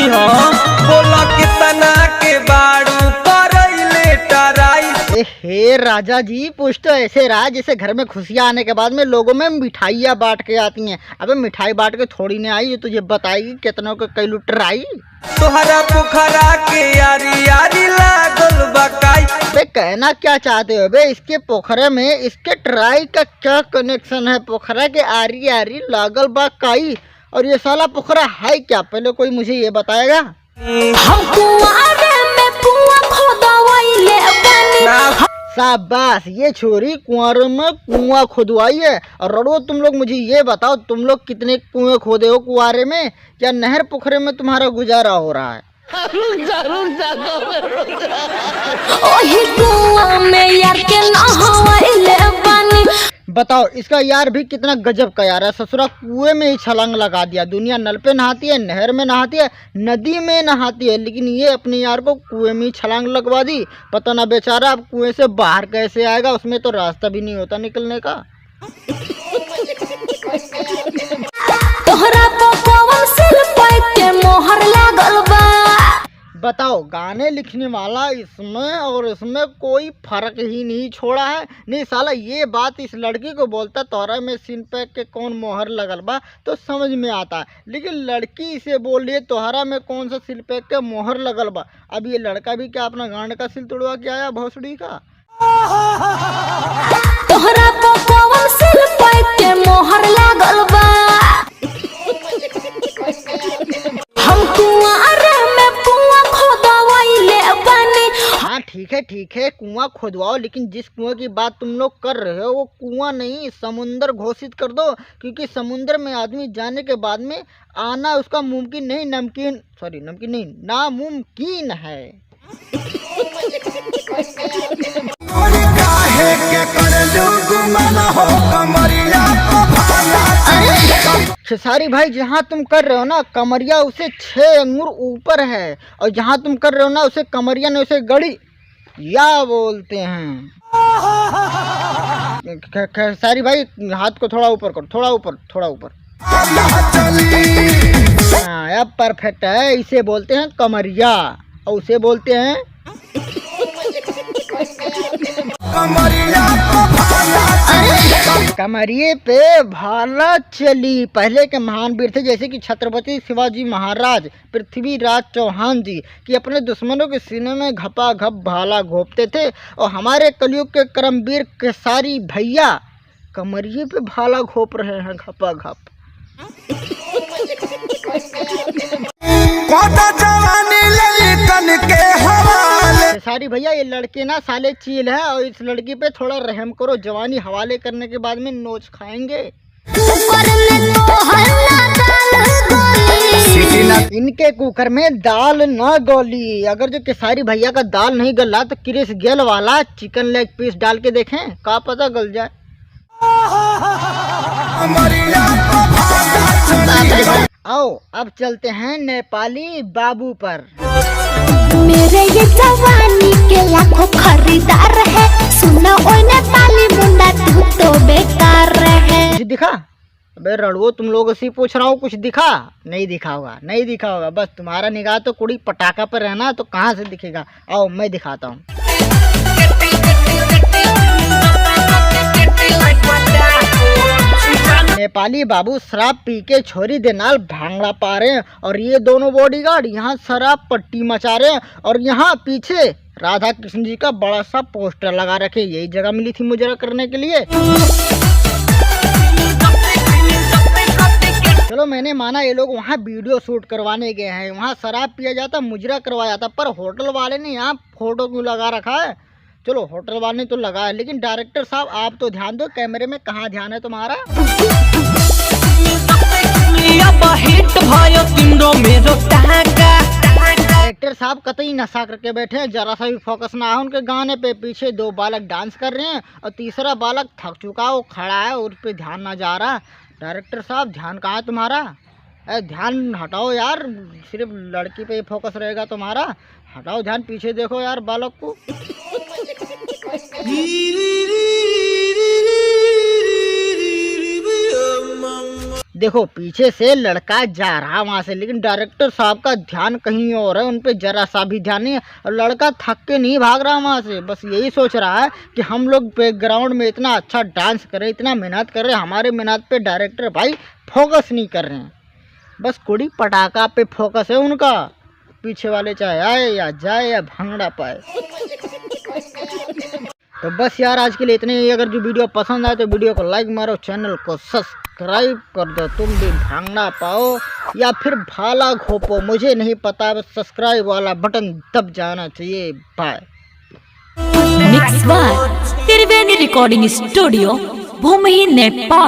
जानी हो बोला कितना के बाड़ू करैले टराई। हे राजा जी, पूछ तो ऐसे रहा जैसे घर में खुशियाँ आने के बाद में लोगों में मिठाइयाँ बांट के आती हैं। अबे मिठाई बांट के थोड़ी नहीं आई, ये तुझे बताएगी कितनों के कैलू टराई। तोहरा पोखरा के यारी यारी लागल बकाई। बे कहना क्या चाहते हो बे? इसके पोखरे में इसके ट्राई का क्या कनेक्शन है? पोखरा के आरी आरी लागल बकाई और ये साला पोखरा है क्या? पहले कोई मुझे ये बताएगा। शाबाश, ये छोरी कुआरों में कुआं खुदवाई है। और रड़ो तुम लोग मुझे ये बताओ, तुम लोग कितने कुएं खोदे हो कुआरे में, या नहर पोखरे में तुम्हारा गुजारा हो रहा है? बताओ, इसका यार भी कितना गजब का यार है। ससुरा कुएं में ही छलांग लगा दिया। दुनिया नल पे नहाती है, नहर में नहाती है, नदी में नहाती है, लेकिन ये अपने यार को कुएं में ही छलांग लगवा दी। पता ना बेचारा अब कुएं से बाहर कैसे आएगा, उसमें तो रास्ता भी नहीं होता निकलने का। बताओ, गाने लिखने वाला इसमें और इसमें कोई फर्क ही नहीं छोड़ा है। नहीं साला, ये बात इस लड़की को बोलता तोरा में सिन पे के कौन मोहर लगल बा तो समझ में आता है, लेकिन लड़की इसे बोल रही है तोहरा में कौन सा सिल पे के मोहर लगल बा। अब ये लड़का भी क्या अपना गांड का सिल तोड़वा के आया भोसड़ी का? तोहरा को कौन सिल पे के मोहर लगल बा? ठीक है कुआं खोदवाओ, लेकिन जिस कुएं की बात तुम लोग कर रहे हो वो कुआं नहीं समुंदर घोषित कर दो, क्योंकि समुंदर में आदमी जाने के बाद में आना उसका मुमकिन नहीं, नमकीन नहीं, नामुमकिन है। खेसारी भाई, जहाँ तुम कर रहे हो ना कमरिया उसे 6 अंगुर ऊपर है, और जहाँ तुम कर रहे हो ना उसे कमरिया ने उसे गड़ी या बोलते हैं। खेसारी भाई, हाथ को थोड़ा ऊपर करो, थोड़ा ऊपर। हाँ, अब परफेक्ट है। इसे बोलते हैं कमरिया और उसे बोलते हैं कमरिए पे भाला चली। पहले के महान वीर थे जैसे कि छत्रपति शिवाजी महाराज, पृथ्वीराज चौहान जी, कि अपने दुश्मनों के सीने में घपा घप भाला घोंपते थे, और हमारे कलयुग के करमवीर खेसारी भैया कमरिए पे भाला घोंप रहे हैं घपा घप। खेसारी भैया, ये लड़के ना साले चील है, और इस लड़की पे थोड़ा रहम करो। जवानी हवाले करने के बाद में नोच खाएंगे। इनके कुकर में दाल न गोली। अगर जो खेसारी भैया का दाल नहीं गला तो क्रिस गेल वाला चिकन लेग पीस डाल के देखें, का पता गल जाए। आओ अब चलते हैं नेपाली बाबू पर। मेरे ये जवानी के लाखों खरीदार है, सुना ओ नेपाली मुंडा तू तो बेकार है। कुछ दिखा? अबे रड़ुओ, तुम लोगों से पूछ रहा हूँ, कुछ दिखा? नहीं दिखा होगा। बस तुम्हारा निगाह तो कुड़ी पटाखा पर रहना, तो कहाँ से दिखेगा? आओ मैं दिखाता हूँ। नेपाली बाबू शराब पी के छोरी दे नाल भांगड़ा पा रहे हैं, और ये दोनों बॉडीगार्ड यहाँ शराब पट्टी मचा रहे हैं, और यहाँ पीछे राधा कृष्ण जी का बड़ा सा पोस्टर लगा रखे। यही जगह मिली थी मुजरा करने के लिए। चलो मैंने माना ये लोग वहाँ वीडियो शूट करवाने गए हैं, वहाँ शराब पिया जाता, मुजरा करवाया जाता, पर होटल वाले ने यहाँ फोटो क्यों लगा रखा है? चलो होटल वाले ने तो लगा है, लेकिन डायरेक्टर साहब आप तो ध्यान दो, कैमरे में कहाँ ध्यान है तुम्हारा? डायरेक्टर साहब कतई नशा करके बैठे हैं, जरा सा भी फोकस ना है उनके गाने पे। पीछे 2 बालक डांस कर रहे हैं और तीसरा बालक थक चुका, वो खड़ा है, उस पर ध्यान ना जा रहा। डायरेक्टर साहब ध्यान कहाँ है तुम्हारा? ध्यान हटाओ यार, सिर्फ लड़की पे फोकस रहेगा तुम्हारा। हटाओ ध्यान, पीछे देखो यार बालक को। देखो पीछे से लड़का जा रहा वहाँ से, लेकिन डायरेक्टर साहब का ध्यान कहीं और है, उन पे जरा सा भी ध्यान नहीं है। और लड़का थक के नहीं भाग रहा वहाँ से, बस यही सोच रहा है कि हम लोग बैकग्राउंड में इतना अच्छा डांस कर रहे, इतना मेहनत कर रहे, हमारे मेहनत पे डायरेक्टर भाई फोकस नहीं कर रहे हैं। बस कुड़ी पटाखा पे फोकस है उनका, पीछे वाले चाहे आए या जाए या भांगड़ा पाए। तो बस यार आज के लिए इतने ही। अगर जो वीडियो पसंद आए तो वीडियो को लाइक मारो, चैनल को सब्सक्राइब कर दो, तुम भी भांगना पाओ या फिर भाला घोपो, मुझे नहीं पता, बस सब्सक्राइब वाला बटन दब जाना चाहिए। Bye. Mix by Triveni recording studio, Bhumi, Nepal.